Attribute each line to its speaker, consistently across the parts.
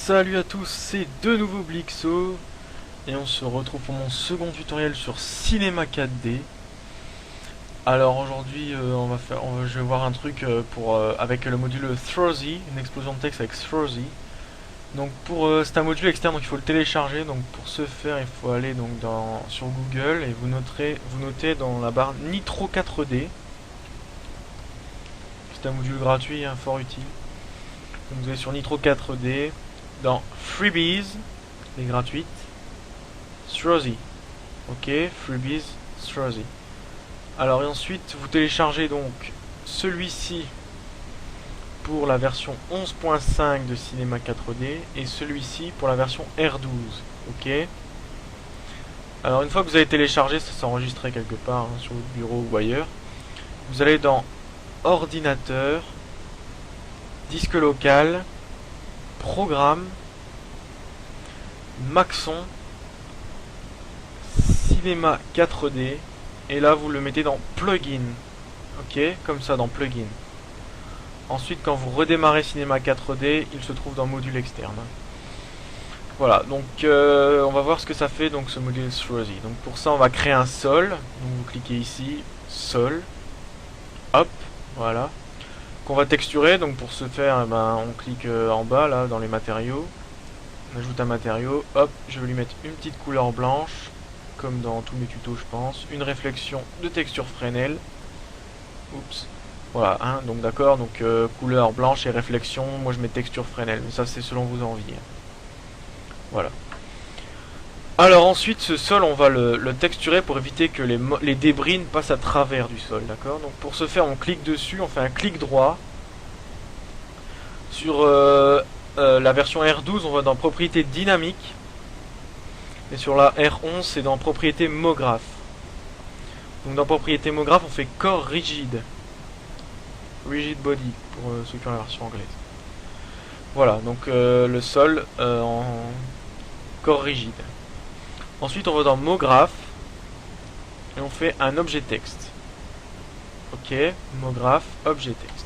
Speaker 1: Salut à tous, c'est de nouveau Blixo et on se retrouve pour mon second tutoriel sur Cinema 4D. Alors aujourd'hui je vais voir un truc avec le module Throsy, une explosion de texte avec Throsy. Donc c'est un module externe, donc il faut le télécharger. Donc pour ce faire il faut aller donc sur Google et vous notez dans la barre Nitro 4D. C'est un module gratuit, hein, fort utile. Donc vous allez sur Nitro 4D. Dans Freebies, les gratuites, Throsy. Ok, Freebies, Throsy. Alors et ensuite, vous téléchargez donc celui-ci pour la version 11.5 de Cinema 4D et celui-ci pour la version R12. Ok. Alors une fois que vous avez téléchargé, ça s'est enregistré quelque part hein, sur votre bureau ou ailleurs. Vous allez dans Ordinateur, Disque local, Programme, Maxon, Cinema 4D, et là vous le mettez dans Plugin. Ok, comme ça dans Plugin. Ensuite, quand vous redémarrez Cinema 4D, il se trouve dans Module externe. Voilà, donc on va voir ce que ça fait donc ce module Throsy. Donc pour ça, on va créer un sol. Donc vous cliquez ici, sol. Hop, voilà. Qu'on va texturer. Donc pour ce faire, on clique en bas là dans les matériaux. On ajoute un matériau. Hop, je vais lui mettre une petite couleur blanche, comme dans tous mes tutos, je pense. Une réflexion de texture Fresnel. Oups. Voilà, hein, donc d'accord, donc couleur blanche et réflexion, moi je mets texture Fresnel, mais ça c'est selon vos envies. Voilà. Alors ensuite, ce sol, on va le texturer pour éviter que les débris ne passent à travers du sol, d'accord. Donc pour ce faire, on clique dessus, on fait un clic droit. Sur la version R12, on va dans propriété dynamique. Et sur la R11, c'est dans propriété MoGraph. Donc dans propriété MoGraph, on fait corps rigide. Rigid body, pour ceux qui ont la version anglaise. Voilà, donc le sol en corps rigide. Ensuite, on va dans MoGraph et on fait un objet texte. Ok, MoGraph, objet texte.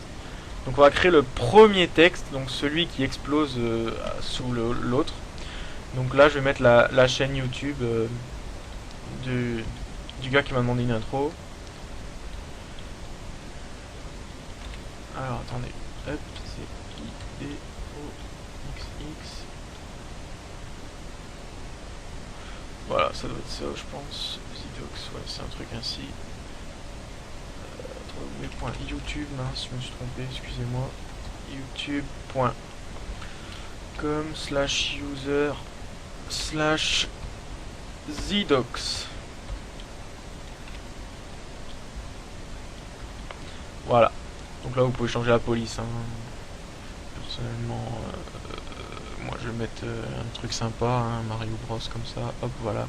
Speaker 1: Donc on va créer le premier texte, donc celui qui explose sous l'autre. Donc là, je vais mettre la chaîne YouTube du gars qui m'a demandé une intro. Alors attendez, hop, c'est IDOXX. Voilà, ça doit être ça, je pense. Zidox, ouais, c'est un truc ainsi. YouTube, mince, je me suis trompé, excusez-moi. youtube.com/user/Zidox. Voilà. Donc là, vous pouvez changer la police. Hein. Personnellement, moi je vais mettre un truc sympa, hein, Mario Bros comme ça. Hop, voilà.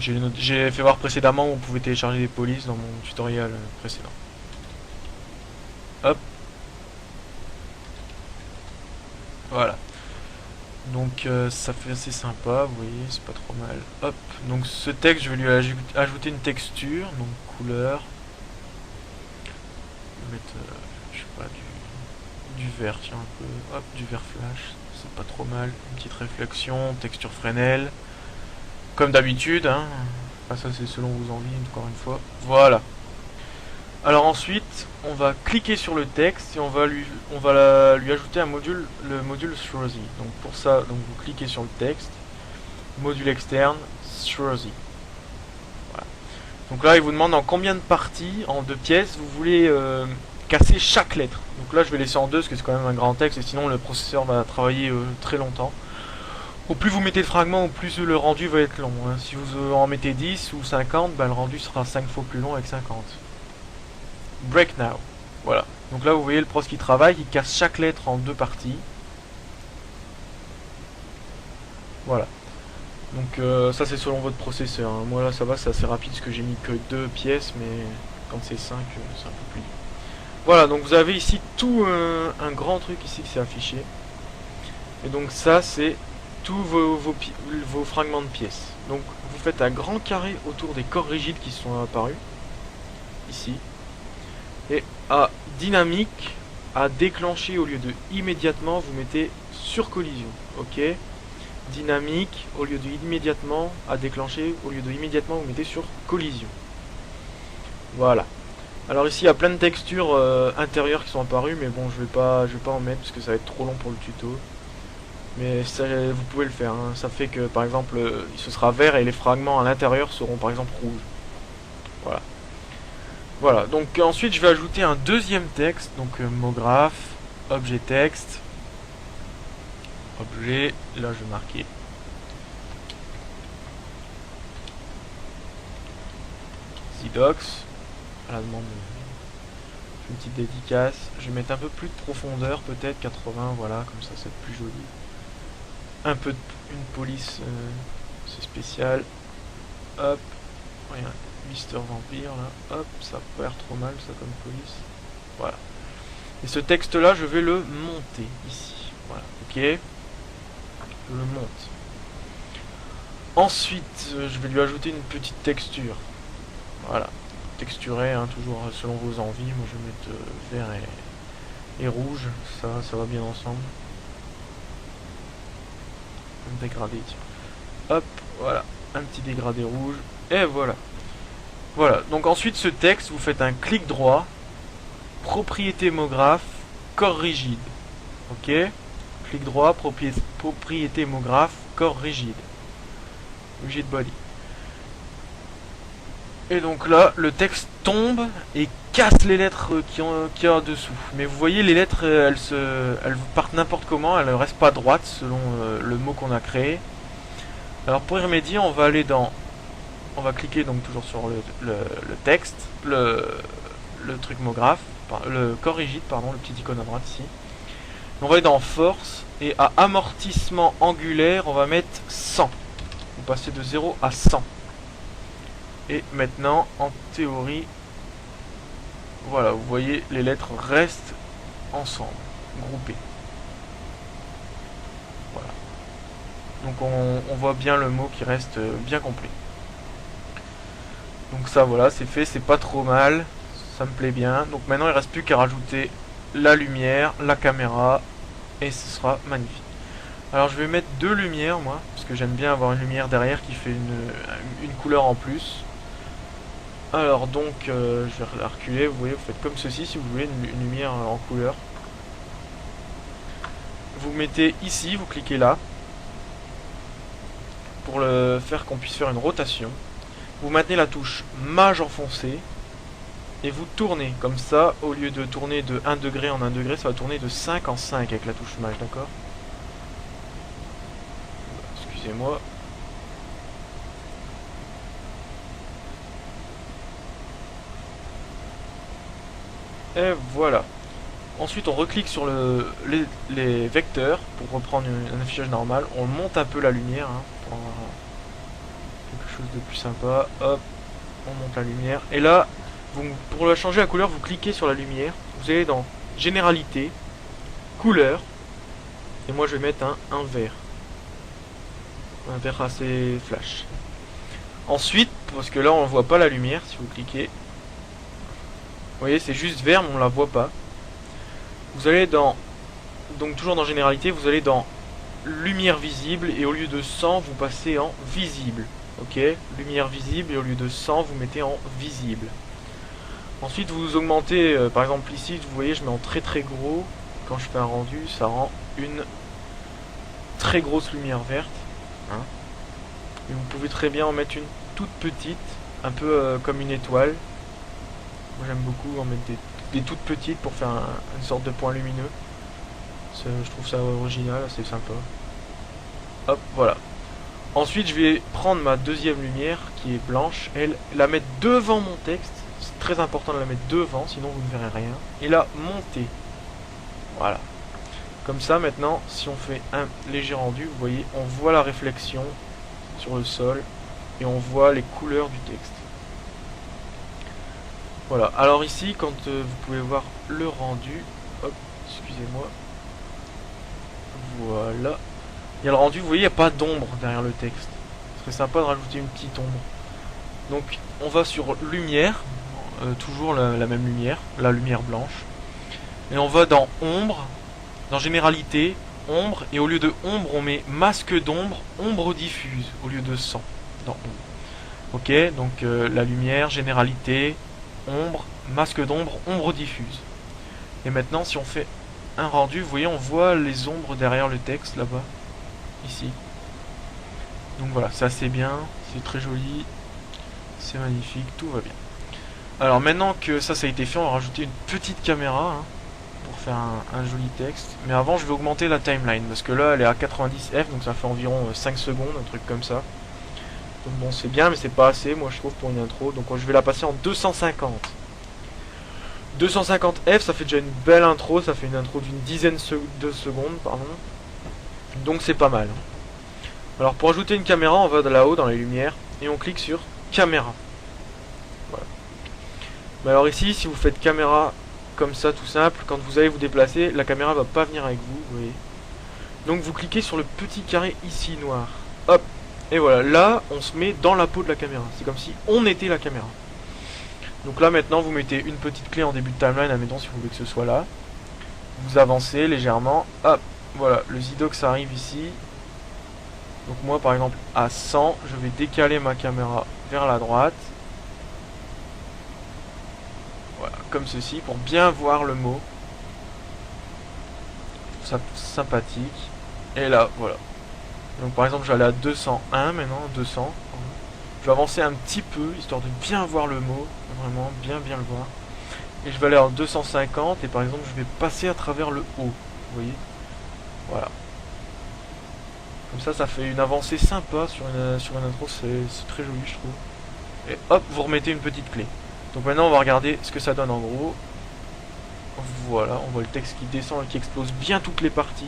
Speaker 1: J'ai fait voir précédemment où vous pouvez télécharger des polices dans mon tutoriel précédent. Hop. Voilà. Donc ça fait assez sympa, vous voyez, c'est pas trop mal. Hop. Donc ce texte, je vais lui ajouter une texture, donc couleur. Je vais mettre, je sais pas, du vert, tiens, un peu. Hop, du vert flash, c'est pas trop mal. Une petite réflexion, texture Fresnel. Comme d'habitude, hein. Enfin, ça c'est selon vos envies, encore une fois. Voilà. Alors ensuite, on va cliquer sur le texte et on va lui ajouter un module, le module Throsy. Donc pour ça, donc vous cliquez sur le texte, module externe, Throsy. Voilà. Donc là, il vous demande en combien de parties, en 2 pièces, vous voulez casser chaque lettre. Donc là, je vais laisser en 2 parce que c'est quand même un grand texte et sinon le processeur va travailler très longtemps. Au plus vous mettez de fragments, au plus le rendu va être long. Hein. Si vous en mettez 10 ou 50, le rendu sera 5 fois plus long avec 50. Break now. Voilà. Donc là, vous voyez le pros qui travaille, il casse chaque lettre en 2 parties. Voilà. Donc ça, c'est selon votre processeur. Hein. Moi là, ça va, c'est assez rapide parce que j'ai mis que 2 pièces, mais quand c'est 5, c'est un peu plus dur. Voilà, donc vous avez ici tout un grand truc ici qui s'est affiché. Et donc ça, c'est tous vos fragments de pièces. Donc vous faites un grand carré autour des corps rigides qui sont apparus ici. Et à dynamique, à déclencher au lieu de immédiatement, vous mettez sur collision. Ok. Dynamique, au lieu de immédiatement à déclencher, au lieu de immédiatement, vous mettez sur collision. Voilà. Alors ici il y a plein de textures intérieures qui sont apparues, mais bon je vais pas en mettre parce que ça va être trop long pour le tuto. Mais ça, vous pouvez le faire, hein. Ça fait que par exemple ce sera vert et les fragments à l'intérieur seront par exemple rouges. Voilà. Voilà, donc ensuite je vais ajouter un deuxième texte, donc mot graphe, objet texte, objet, là je vais marquer Zidox, à la demande une petite dédicace. Je vais mettre un peu plus de profondeur, peut-être 80, voilà, comme ça c'est plus joli. Un peu de, une police, c'est spécial. Hop, rien, Mister Vampire là, hop, ça a pas l'air trop mal ça comme police. Voilà. Et ce texte là, je vais le monter ici. Voilà, ok. Je le monte. Ensuite, je vais lui ajouter une petite texture. Voilà. Texturé, hein, toujours selon vos envies. Moi je vais mettre vert et rouge, ça va bien ensemble. Un dégradé, tiens. Hop, voilà, un petit dégradé rouge, et voilà. Voilà, donc ensuite ce texte, vous faites un clic droit, propriété mot graphe, corps rigide. Ok. Clic droit, propriété mot graphe, corps rigide. Rigid body. Et donc là, le texte tombe et casse les lettres qu'il y a dessous. Mais vous voyez, les lettres, elles partent n'importe comment, elles ne restent pas droites selon le mot qu'on a créé. Alors pour y remédier, on va aller dans... On va cliquer donc toujours sur le texte, le truc mot graphe, le corps rigide, pardon, le petit icône à droite ici. On va aller dans force et à amortissement angulaire, on va mettre 100. Vous passez de 0 à 100. Et maintenant, en théorie, voilà, vous voyez, les lettres restent ensemble, groupées. Voilà. Donc on voit bien le mot qui reste bien complet. Donc ça, voilà, c'est fait, c'est pas trop mal, ça me plaît bien. Donc maintenant, il ne reste plus qu'à rajouter la lumière, la caméra, et ce sera magnifique. Alors je vais mettre deux lumières, moi, parce que j'aime bien avoir une lumière derrière qui fait une couleur en plus. Alors donc, je vais la reculer, vous voyez, vous faites comme ceci si vous voulez une lumière en couleur. Vous mettez ici, vous cliquez là, pour le faire qu'on puisse faire une rotation. Vous maintenez la touche Maj enfoncée, et vous tournez, comme ça, au lieu de tourner de 1 degré en 1 degré, ça va tourner de 5 en 5 avec la touche Maj, d'accord? Excusez-moi. Et voilà. Ensuite on reclique sur les vecteurs pour reprendre un affichage normal. On monte un peu la lumière hein, pour avoir quelque chose de plus sympa. Hop, on monte la lumière. Et là, pour changer la couleur, vous cliquez sur la lumière. Vous allez dans Généralité, Couleur. Et moi je vais mettre un vert. Un vert assez flash. Ensuite, parce que là on ne voit pas la lumière si vous cliquez. Vous voyez, c'est juste vert, mais on la voit pas. Vous allez dans... Donc toujours dans Généralité, vous allez dans Lumière visible, et au lieu de 100, vous passez en visible. Ok, lumière visible, et au lieu de 100, vous mettez en visible. Ensuite, vous augmentez, par exemple ici, vous voyez, je mets en très très gros. Quand je fais un rendu, ça rend une très grosse lumière verte. Hein. Et vous pouvez très bien en mettre une toute petite, un peu comme une étoile. Moi j'aime beaucoup en mettre des toutes petites pour faire une sorte de point lumineux. Je trouve ça original, assez sympa. Hop, voilà. Ensuite je vais prendre ma deuxième lumière qui est blanche, la mettre devant mon texte. C'est très important de la mettre devant, sinon vous ne verrez rien. Et la monter. Voilà. Comme ça maintenant, si on fait un léger rendu, vous voyez, on voit la réflexion sur le sol et on voit les couleurs du texte. Voilà, alors ici, quand vous pouvez voir le rendu, hop, excusez-moi, voilà, il y a le rendu, vous voyez, il n'y a pas d'ombre derrière le texte. Ce serait sympa de rajouter une petite ombre. Donc, on va sur lumière, toujours la même lumière, la lumière blanche. Et on va dans ombre, dans généralité, ombre, et au lieu de ombre, on met masque d'ombre, ombre diffuse, au lieu de 100 dans ombre. Ok, donc la lumière, généralité, ombre, masque d'ombre, ombre diffuse. Et maintenant, si on fait un rendu, vous voyez, on voit les ombres derrière le texte là-bas, ici. Donc voilà, c'est assez bien, c'est très joli, c'est magnifique, tout va bien. Alors maintenant que ça a été fait, on va rajouter une petite caméra hein, pour faire un joli texte. Mais avant, je vais augmenter la timeline parce que là, elle est à 90 F, donc ça fait environ 5 secondes, un truc comme ça. Donc bon, c'est bien, mais c'est pas assez, moi je trouve, pour une intro. Donc je vais la passer en 250. 250 F, ça fait déjà une belle intro, ça fait une intro d'une dizaine de secondes, pardon. Donc c'est pas mal. Alors pour ajouter une caméra, on va de là-haut dans les lumières et on clique sur caméra. Voilà. Mais alors ici, si vous faites caméra comme ça, tout simple, quand vous allez vous déplacer, la caméra va pas venir avec vous, vous voyez. Donc vous cliquez sur le petit carré ici noir. Hop. Et voilà, là on se met dans la peau de la caméra. C'est comme si on était la caméra. Donc là maintenant vous mettez une petite clé en début de timeline, admettons si vous voulez que ce soit là. Vous avancez légèrement. Hop, voilà, le Zidox arrive ici. Donc moi par exemple à 100, je vais décaler ma caméra vers la droite. Voilà, comme ceci, pour bien voir le mot. Ça sympathique. Et là, voilà. Donc par exemple j'allais à 201 maintenant, 200. Je vais avancer un petit peu, histoire de bien voir le mot. Vraiment, bien le voir. Et je vais aller en 250, et par exemple je vais passer à travers le haut. Vous voyez. Voilà. Comme ça fait une avancée sympa sur une intro, c'est très joli je trouve. Et hop, vous remettez une petite clé. Donc maintenant on va regarder ce que ça donne en gros. Voilà, on voit le texte qui descend et qui explose bien toutes les parties.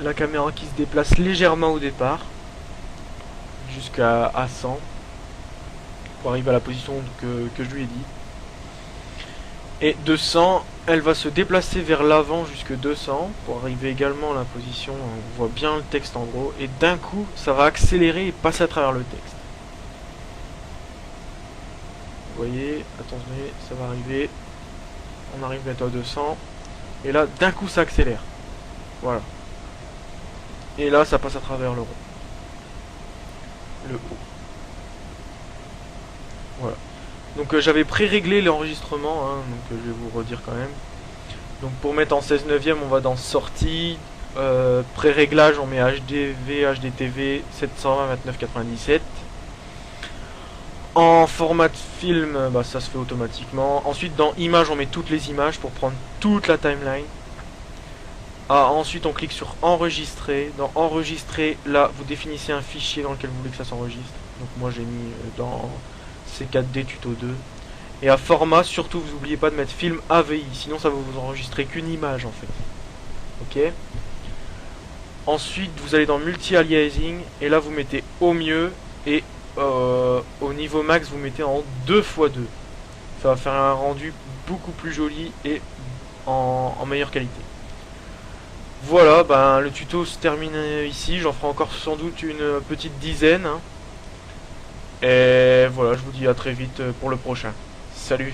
Speaker 1: La caméra qui se déplace légèrement au départ. Jusqu'à 100. Pour arriver à la position que je lui ai dit. Et 200, elle va se déplacer vers l'avant jusque 200 pour arriver également à la position, on voit bien le texte en gros, et d'un coup ça va accélérer et passer à travers le texte. Vous voyez, attendez, ça va arriver, on arrive bientôt à 200, et là d'un coup ça accélère, voilà. Et là ça passe à travers le rond, le haut. Voilà. Donc j'avais pré-réglé l'enregistrement, hein, donc je vais vous redire quand même. Donc pour mettre en 16 neuvième, on va dans sortie, pré-réglage, on met HDV, HDTV 720-29-97. En format de film, bah, ça se fait automatiquement. Ensuite dans images, on met toutes les images pour prendre toute la timeline. Ensuite on clique sur enregistrer. Dans enregistrer, là vous définissez un fichier dans lequel vous voulez que ça s'enregistre. Donc moi j'ai mis dans C4D tuto 2. Et à format, surtout vous n'oubliez pas de mettre film AVI, sinon ça va vous enregistrer qu'une image en fait. Ok. Ensuite vous allez dans multi-aliasing et là vous mettez au mieux et au niveau max vous mettez en 2x2. Ça va faire un rendu beaucoup plus joli et en meilleure qualité. Voilà, ben le tuto se termine ici, j'en ferai encore sans doute une petite dizaine. Hein. Et voilà, je vous dis à très vite pour le prochain. Salut!